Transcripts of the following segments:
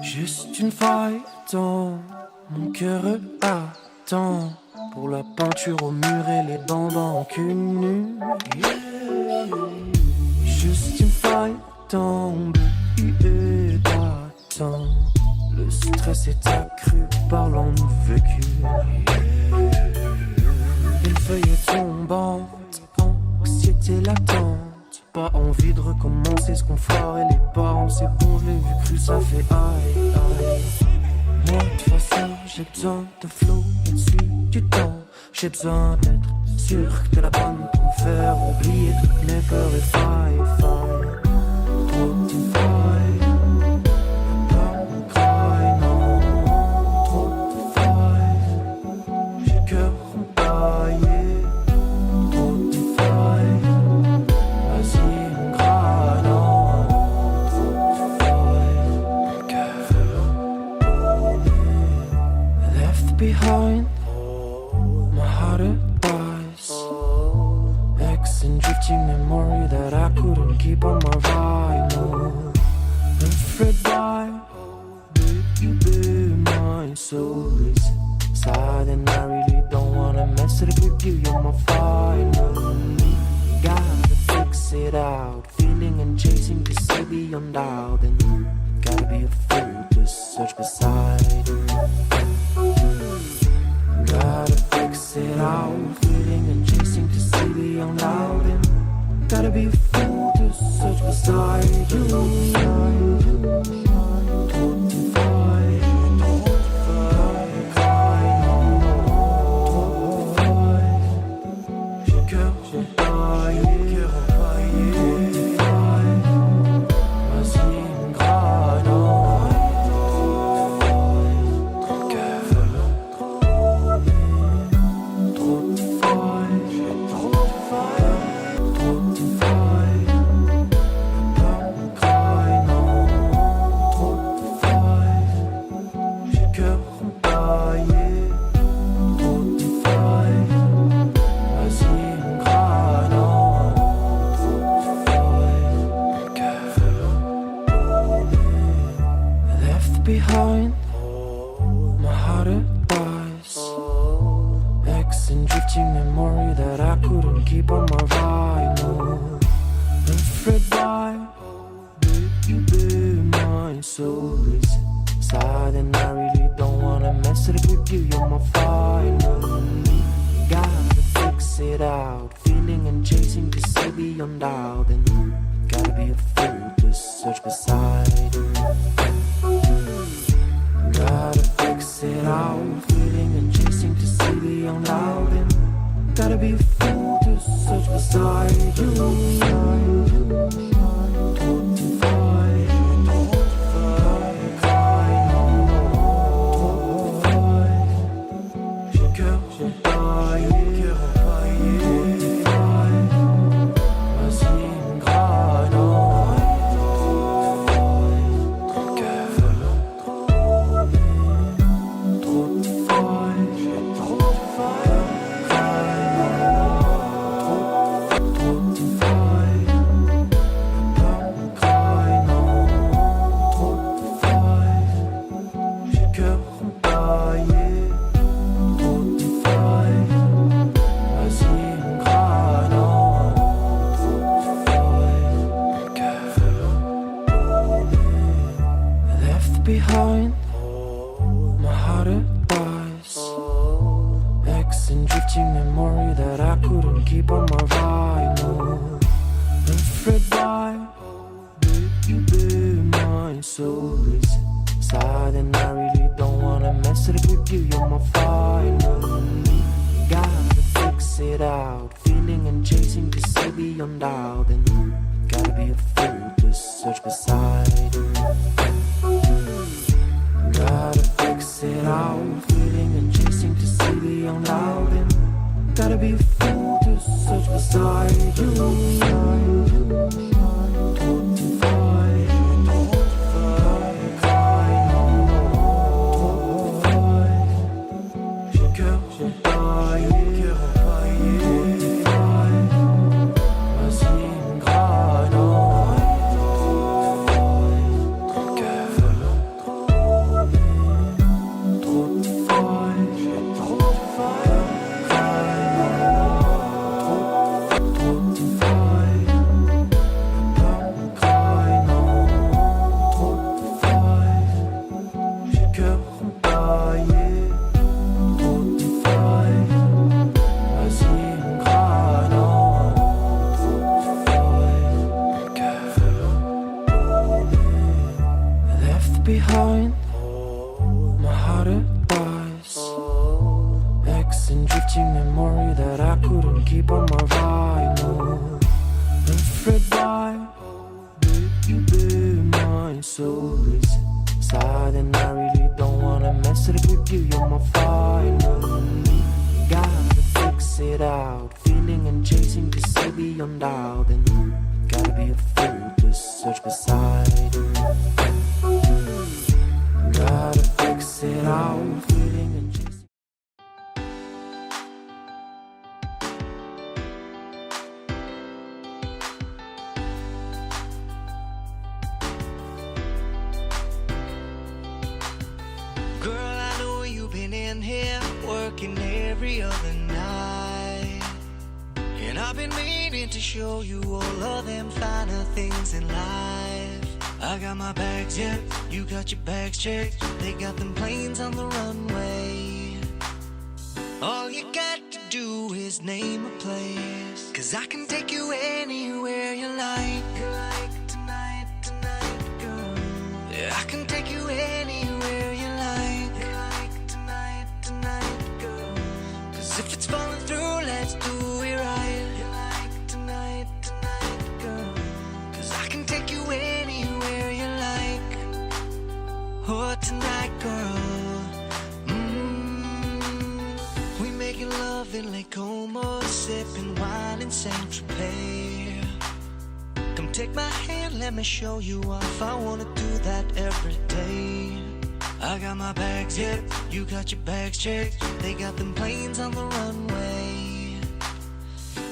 Juste une faille dans mon cœur attend pour la peinture au mur et les bandants qu'une nue. Juste une faille dans et d'attend. Le stress est accru par l'onde vécu. Une feuille tombante, anxiété latente. Pas envie de recommencer ce qu'on ferait les parents. C'est bon, je l'ai vu cru, ça fait aïe aïe. Moi de toute façon j'ai besoin de flow et de suite du temps. J'ai besoin d'être sûr que t'es la bonne pour me faire oublier toutes mes peurs et failles. Trop de failles, pas mon craille, non. Trop de failles, j'ai le cœur empaillé. Trop de failles, vas-y mon gras, non. Trop de failles, mon cœur left behind. My heart advice, ex and drifting memory that I couldn't keep on my ride. No, afraid by baby, my soul is sad and I really don't wanna mess it up with you. You're my final. Gotta fix it out, feeling and chasing to see beyond doubt, and gotta be a fool to search beside you. Gotta fix it out, feeling and chasing to see beyond loud, and gotta be a fool to search beside you. Trop de failles, j'ai le cœur empaillé. Trop de failles, vas-y mon gras, non. Trop de cœur. Trop de failles, j'ai trop de failles. Trop de failles, pas mon craille, non. Trop de failles, j'ai le cœur empaillé. Trop de failles, vas-y mon gras, non. Trop de failles, mon cœur left behind. My heart advice, ex and drifting memory that I couldn't keep on my ride. No, afraid by baby, my soul is sad and I really don't wanna mess it up with you. You're my final. Gotta fix it out, feeling and chasing to see beyond doubt, and gotta be a fool to search beside you. Gotta fix it out, feeling and chasing to see beyond loud, and gotta be a fool to search beside you. Trop de failles, trop de failles, j'ai le cœur empaillé. Trop de failles, vas-y mon gras, non. Trop de cœur. Trop de failles, j'ai trop de failles. Trop de failles, pas mon craille, non. Trop de failles, j'ai le cœur empaillé. Trop de failles, vas-y mon gras, non. Trop de failles, mon cœur left behind. My heart advice, ex and drifting memory that I couldn't keep on my ride. No, afraid by baby, my soul is sad and I really don't wanna mess it up with you. You're my final. Gotta fix it out, feeling and chasing to see beyond doubt, and Gotta be a fool to search beside him. Gotta fix it out, feeling and chasing to see beyond out him. Gotta be a fool to search beside you. Behind my heart advice, X and drifting memory that I couldn't keep on my vinyl. Afraid by baby, my soul is sad and I really don't wanna mess it up with you. You're my final. Gotta fix it out, feeling and chasing to see beyond doubt. And gotta be a fool to search beside him. Gotta fix it out, feeling and chasing. Girl, I know you've been in here working every other night, and I've been meaning to show you all of them finer things in life. I got my bags, yeah, you got your bags checked. They got them planes on the runway. All you got to do is name a place, 'cause I can take you anywhere you like. Tonight, girl. Yeah, I can take you anywhere you like. Tonight, girl. 'Cause if it's falling through, let's do it right. Tonight, girl. 'Cause I can take you anywhere you like. Oh, tonight, girl. We making love in Lake Como, sipping wine in Saint-Tropez. Come take my hand, let me show you off. I wanna do that every day. I got my bags, yeah, you got your bags checked. They got them planes on the runway.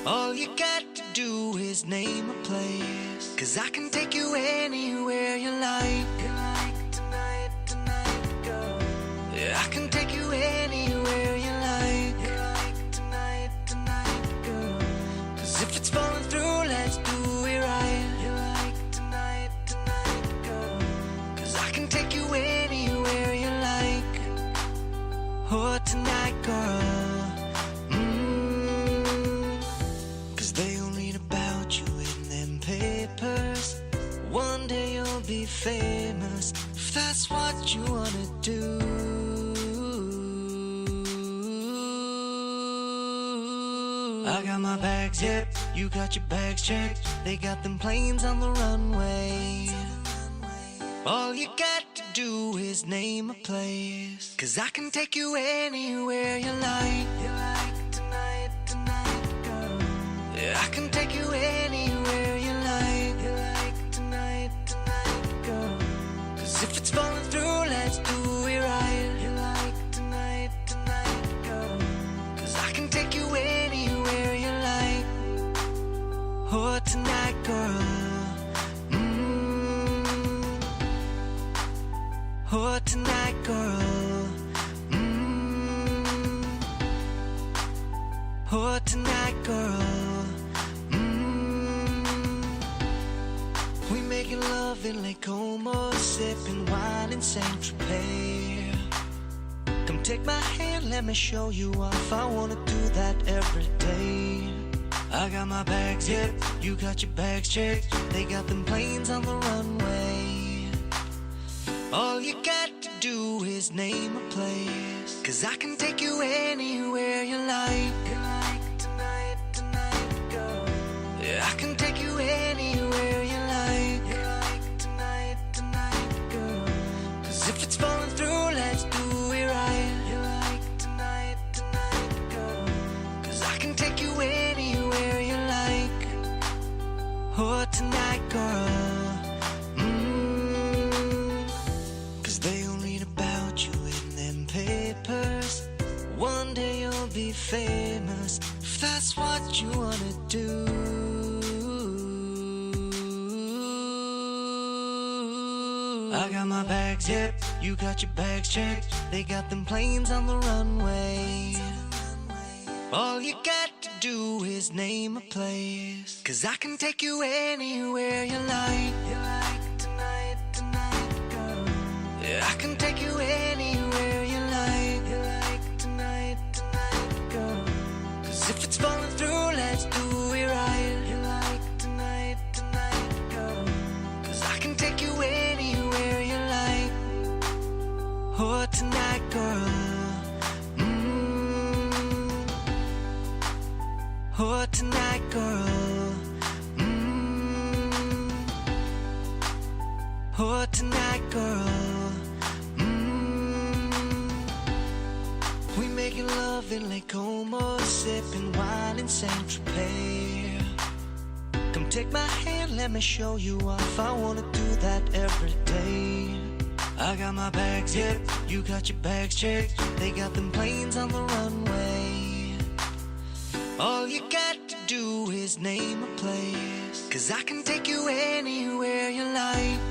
All you got to do is name a place, 'cause I can take you anywhere you like. Tonight, girl. Yeah, I can take you anywhere you like. Tonight, girl. 'Cause if it's falling through, let's do it right. Tonight, girl. 'Cause I can take you anywhere you like. Oh, tonight, girl. 'Cause they all read about you in them papers. One day you'll be famous, if that's what you wanna do. I got my bags, yeah, you got your bags checked. They got them planes on the runway. All you got to do is name a place, 'cause I can take you anywhere you like. Tonight, girl. Yeah, I can take you anywhere you like. Tonight, girl. 'Cause if it's falling through, let's do it right. Tonight, girl. 'Cause I can take you anywhere you like. Oh, tonight, girl. Oh, tonight, girl. Oh, tonight, girl. We making love in Lake Como, sipping wine in Saint-Tropez. Come take my hand, let me show you off. I wanna do that every day. I got my bags, yeah, you got your bags checked. They got them planes on the runway. All you got to do is name a place, 'cause I can take you anywhere you like. Tonight, girl. Yeah, I can take you anywhere that's what you wanna do. I got my bags checked, you got your bags checked. They got them planes on the runway. All you got to do is name a place, 'cause I can take you anywhere you like. You like tonight, tonight, girl. Yeah, I can take you anywhere you like. You like tonight, tonight, girl. 'Cause if it's falling through, let's do it right. You like tonight, tonight, girl. 'Cause I can take you anywhere you like. Oh, tonight, girl. Oh, tonight, girl. Oh, tonight, girl. We making love in Lake Como, sipping wine in Saint Tropez. Come take my hand, let me show you off. I wanna do that every day. I got my bags checked, you got your bags checked. They got them planes on the runway. All you got to do is name a place, 'cause I can take you anywhere you like.